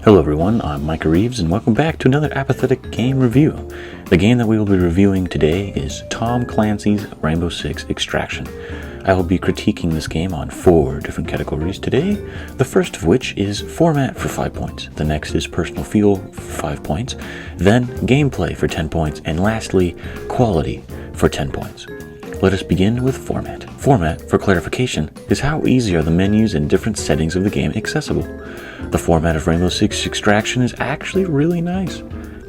Hello everyone, I'm Micah Reeves and welcome back to another Apathetic game review. The game that we will be reviewing today is Tom Clancy's Rainbow Six Extraction. I will be critiquing this game on 4 different categories today, the first of which is format for 5 points, the next is personal feel for 5 points, then gameplay for 10 points, and lastly, quality for 10 points. Let us begin with format. Format, for clarification, is how easy are the menus and different settings of the game accessible. The format of Rainbow Six Extraction is actually really nice.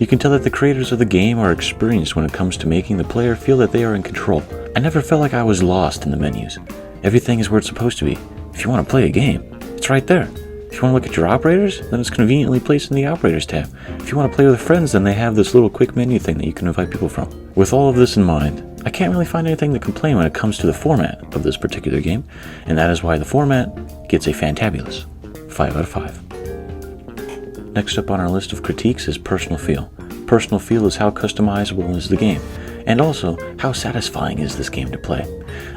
You can tell that the creators of the game are experienced when it comes to making the player feel that they are in control. I never felt like I was lost in the menus. Everything is where it's supposed to be. If you want to play a game, it's right there. If you want to look at your operators, then it's conveniently placed in the operators tab. If you want to play with friends, then they have this little quick menu thing that you can invite people from. With all of this in mind, I can't really find anything to complain when it comes to the format of this particular game, and that is why the format gets a fantabulous 5 out of 5. Next up on our list of critiques is personal feel. Personal feel is how customizable is the game, and also how satisfying is this game to play.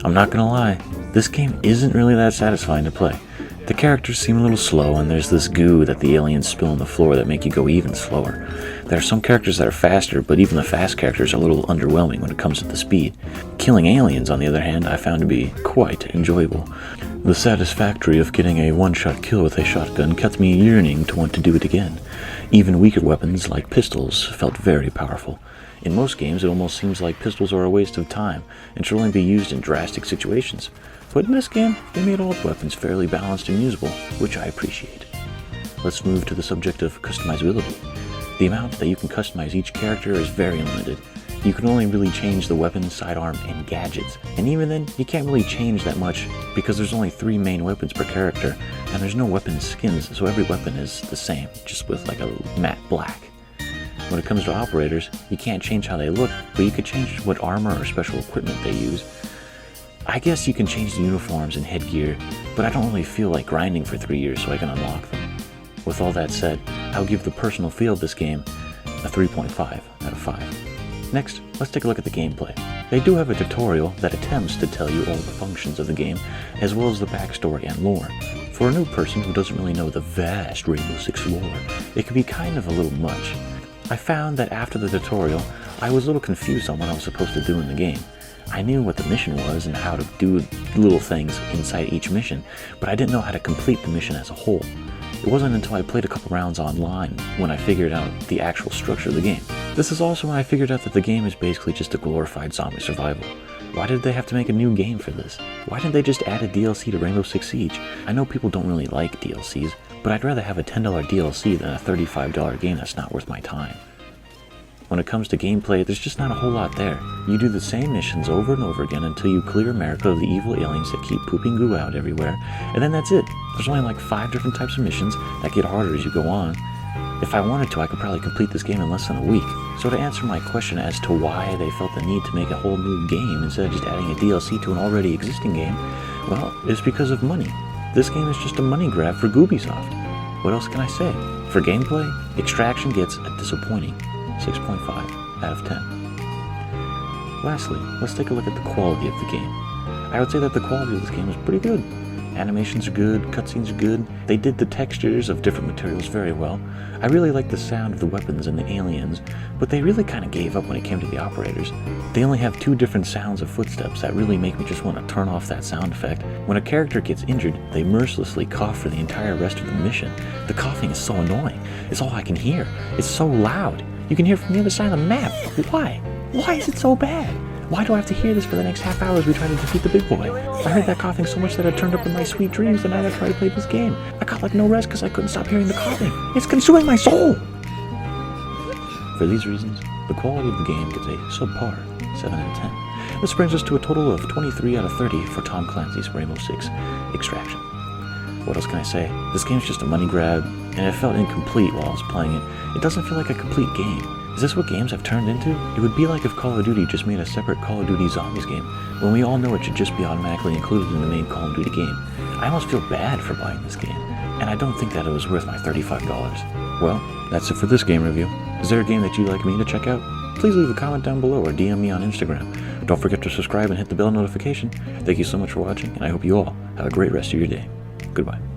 I'm not gonna lie, this game isn't really that satisfying to play. The characters seem a little slow, and there's this goo that the aliens spill on the floor that make you go even slower. There are some characters that are faster, but even the fast characters are a little underwhelming when it comes to the speed. Killing aliens, on the other hand, I found to be quite enjoyable. The satisfactory of getting a one-shot kill with a shotgun kept me yearning to want to do it again. Even weaker weapons, like pistols, felt very powerful. In most games, it almost seems like pistols are a waste of time, and should only be used in drastic situations. But in this game, they made all the weapons fairly balanced and usable, which I appreciate. Let's move to the subject of customizability. The amount that you can customize each character is very limited. You can only really change the weapons, sidearm, and gadgets. And even then, you can't really change that much because there's only 3 main weapons per character, and there's no weapon skins, so every weapon is the same, just with like a matte black. When it comes to operators, you can't change how they look, but you could change what armor or special equipment they use. I guess you can change the uniforms and headgear, but I don't really feel like grinding for 3 years so I can unlock them. With all that said, I'll give the personal feel of this game a 3.5 out of 5. Next, let's take a look at the gameplay. They do have a tutorial that attempts to tell you all the functions of the game, as well as the backstory and lore. For a new person who doesn't really know the vast Rainbow Six lore, it can be kind of a little much. I found that after the tutorial, I was a little confused on what I was supposed to do in the game. I knew what the mission was and how to do little things inside each mission, but I didn't know how to complete the mission as a whole. It wasn't until I played a couple rounds online when I figured out the actual structure of the game. This is also when I figured out that the game is basically just a glorified zombie survival. Why did they have to make a new game for this? Why didn't they just add a DLC to Rainbow Six Siege? I know people don't really like DLCs, but I'd rather have a $10 DLC than a $35 game that's not worth my time. When it comes to gameplay, there's just not a whole lot there. You do the same missions over and over again until you clear America of the evil aliens that keep pooping goo out everywhere, and then that's it. There's only like 5 different types of missions that get harder as you go on. If I wanted to, I could probably complete this game in less than a week. So to answer my question as to why they felt the need to make a whole new game instead of just adding a DLC to an already existing game, well, it's because of money. This game is just a money grab for Ubisoft. What else can I say? For gameplay, Extraction gets a disappointing 6.5 out of 10. Lastly, let's take a look at the quality of the game. I would say that the quality of this game is pretty good. Animations are good, cutscenes are good, they did the textures of different materials very well. I really like the sound of the weapons and the aliens, but they really kind of gave up when it came to the operators. They only have 2 different sounds of footsteps that really make me just want to turn off that sound effect. When a character gets injured, they mercilessly cough for the entire rest of the mission. The coughing is so annoying. It's all I can hear. It's so loud. You can hear from the other side of the map. Why? Why is it so bad? Why do I have to hear this for the next half hour as we try to defeat the big boy? I heard that coughing so much that I turned up in my sweet dreams the night I tried to play this game. I got like no rest because I couldn't stop hearing the coughing. It's consuming my soul! For these reasons, the quality of the game gets a subpar 7 out of 10. This brings us to a total of 23 out of 30 for Tom Clancy's Rainbow Six Extraction. What else can I say? This game's just a money grab, and it felt incomplete while I was playing it. It doesn't feel like a complete game. Is this what games have turned into? It would be like if Call of Duty just made a separate Call of Duty Zombies game, when we all know it should just be automatically included in the main Call of Duty game. I almost feel bad for buying this game, and I don't think that it was worth my $35. Well, that's it for this game review. Is there a game that you'd like me to check out? Please leave a comment down below or DM me on Instagram. Don't forget to subscribe and hit the bell notification. Thank you so much for watching, and I hope you all have a great rest of your day. Goodbye.